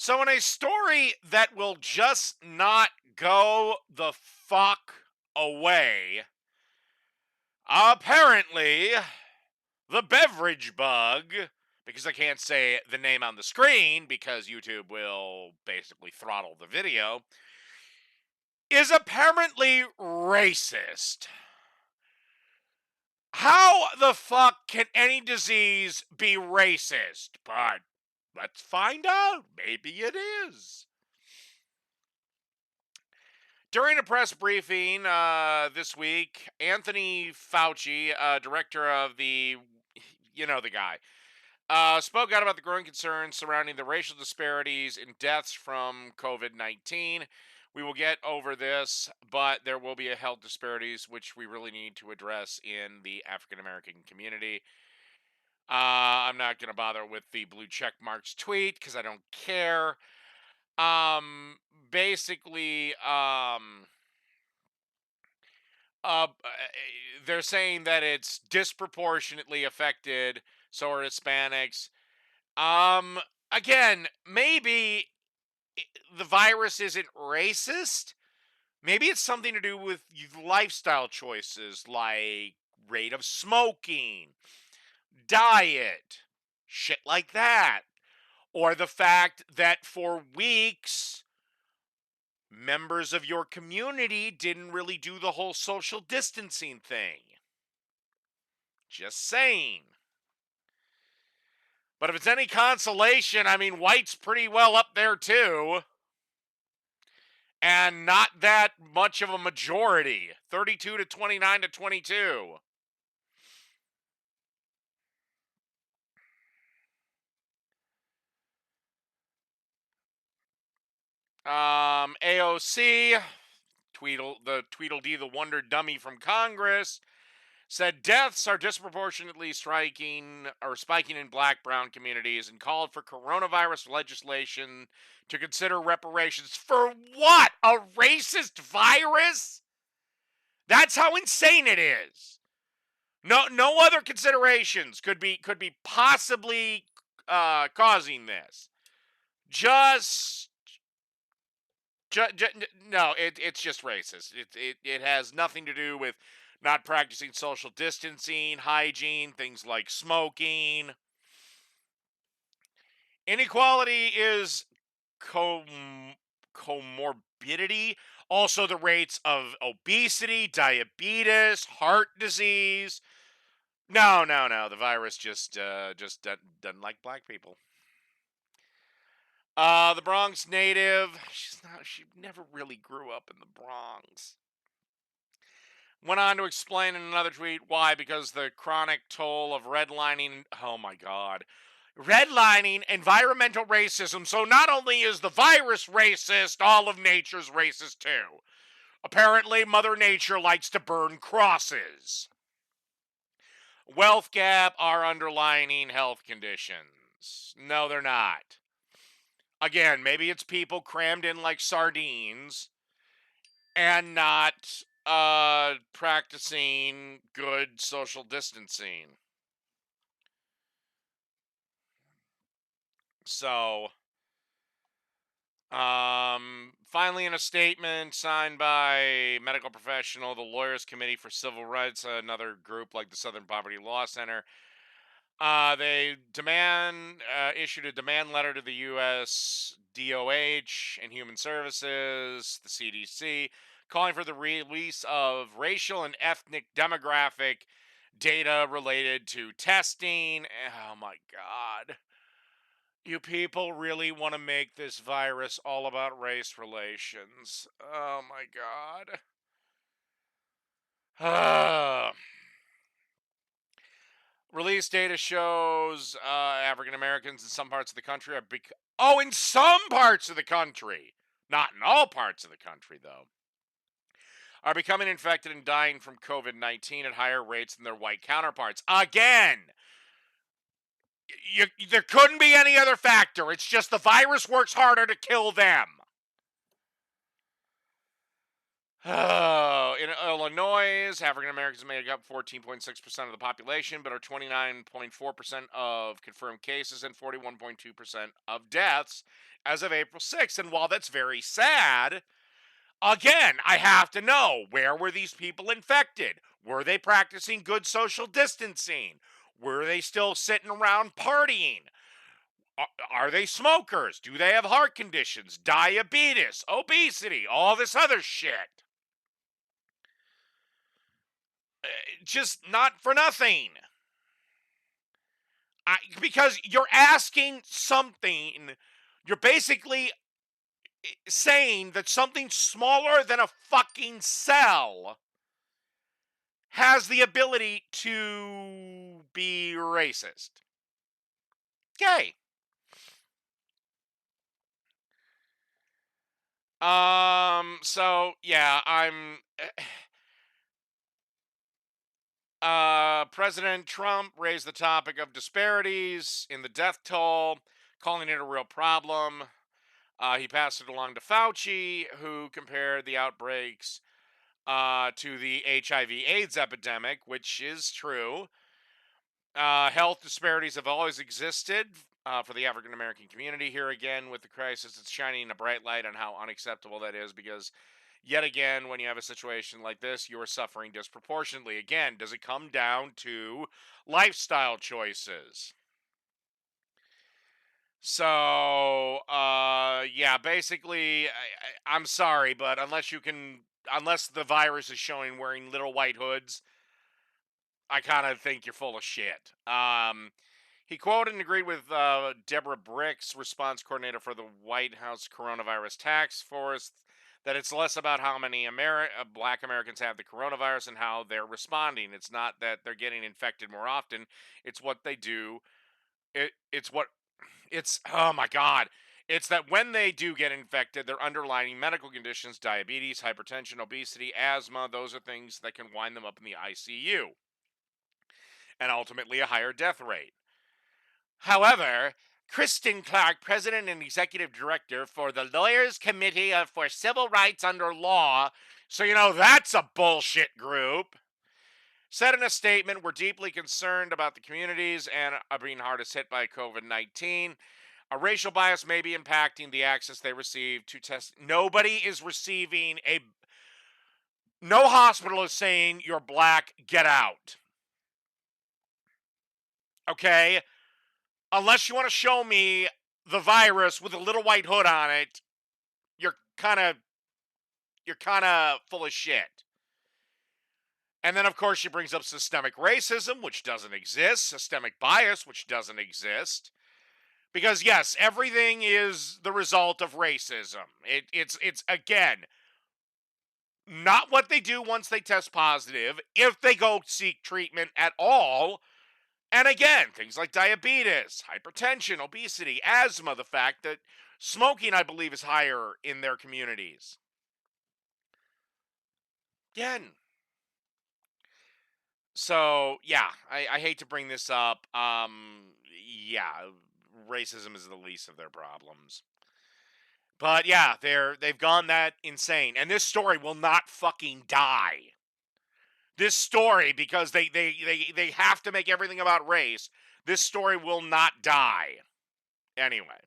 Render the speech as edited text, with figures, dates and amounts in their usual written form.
So, in a story that will just not go the fuck away, apparently the beverage bug, because I can't say the name on the screen because YouTube will basically throttle the video, is apparently racist. How the fuck can any disease be racist? But let's find out. Maybe it is. During a press briefing this week, Anthony Fauci, director of the guy, spoke out about the growing concerns surrounding the racial disparities in deaths from COVID 19. We will get over this, but there will be a health disparities which we really need to address in the African American community. I'm not going to bother with the blue check marks tweet because I don't care. Um, basically, they're saying that it's disproportionately affected. So are Hispanics. Um, Again, maybe the virus isn't racist. Maybe it's something to do with lifestyle choices like rate of smoking, diet, shit like that. Or the fact that for weeks, members of your community didn't really do the whole social distancing thing. Just saying. But if it's any consolation, I mean, white's pretty well up there too. And not that much of a majority 32 to 29 to 22. AOC, the Tweedledee, the Wonder Dummy from Congress, said deaths are disproportionately spiking in black brown communities and called for coronavirus legislation to consider reparations for what? A racist virus? That's how insane it is. No other considerations could be possibly causing this. Just no, it's just racist. It has nothing to do with not practicing social distancing, hygiene, things like smoking. Inequality is comorbidity. Also, the rates of obesity, diabetes, heart disease. No. The virus just doesn't like black people. The Bronx native. She never really grew up in the Bronx. Went on to explain in another tweet why, because the chronic toll of redlining. Oh my God. Redlining, environmental racism. So not only is the virus racist, all of nature's racist too. Apparently, Mother Nature likes to burn crosses. Wealth gap are underlining health conditions. No, they're not. Again, maybe it's people crammed in like sardines and not practicing good social distancing. So, finally, in a statement signed by medical professional, the Lawyers Committee for Civil Rights, another group like the Southern Poverty Law Center, they issued a demand letter to the U.S. DOH and Human Services, the CDC, calling for the release of racial and ethnic demographic data related to testing. Oh my God. You people really want to make this virus all about race relations. Oh my God. Release data shows African Americans in some parts of the country in some parts of the country, not in all parts of the country, though, are becoming infected and dying from COVID 19 at higher rates than their white counterparts. Again, there couldn't be any other factor. It's just the virus works harder to kill them. Oh, in Illinois, African Americans make up 14.6% of the population, but are 29.4% of confirmed cases and 41.2% of deaths, as of April 6th. And while that's very sad, again, I have to know, where were these people infected? Were they practicing good social distancing? Were they still sitting around partying? Are they smokers? Do they have heart conditions, diabetes, obesity, all this other shit? Just not for nothing. Because you're asking something, you're basically saying that something smaller than a fucking cell has the ability to be racist. Okay. So yeah, President Trump raised the topic of disparities in the death toll, calling it a real problem. He passed it along to Fauci, who compared the outbreaks to the HIV/AIDS epidemic, which is true. Health disparities have always existed for the African American community. Here again, with the crisis, it's shining a bright light on how unacceptable that is, because yet again, when you have a situation like this, you are suffering disproportionately. Again, does it come down to lifestyle choices? So, yeah, basically, I'm sorry, but unless the virus is showing wearing little white hoods, I kind of think you're full of shit. He quoted and agreed with Deborah Brick's response coordinator for the White House Coronavirus Task Force that it's less about how many black Americans have the coronavirus and how they're responding. It's not that they're getting infected more often. It's what they do. It's what it's oh my god. It's that when they do get infected, their underlying medical conditions, diabetes, hypertension, obesity, asthma, those are things that can wind them up in the ICU and ultimately a higher death rate. However, Kristen Clark, president and executive director for the Lawyers Committee for Civil Rights Under Law, so that's a bullshit group, said in a statement, "We're deeply concerned about the communities and are being hardest hit by COVID-19. A racial bias may be impacting the access they receive to test." Nobody is receiving no hospital is saying you're black, get out. Okay? Unless you want to show me the virus with a little white hood on it, you're kind of full of shit. And then of course she brings up systemic racism, which doesn't exist, systemic bias, which doesn't exist. Because yes, everything is the result of racism. It's again not what they do once they test positive, if they go seek treatment at all. And again, things like diabetes, hypertension, obesity, asthma, the fact that smoking, I believe, is higher in their communities. Again. So, yeah, I hate to bring this up. Yeah, racism is the least of their problems. But yeah, they've gone that insane. And this story will not fucking die. This story, because they have to make everything about race, this story will not die. Anyway.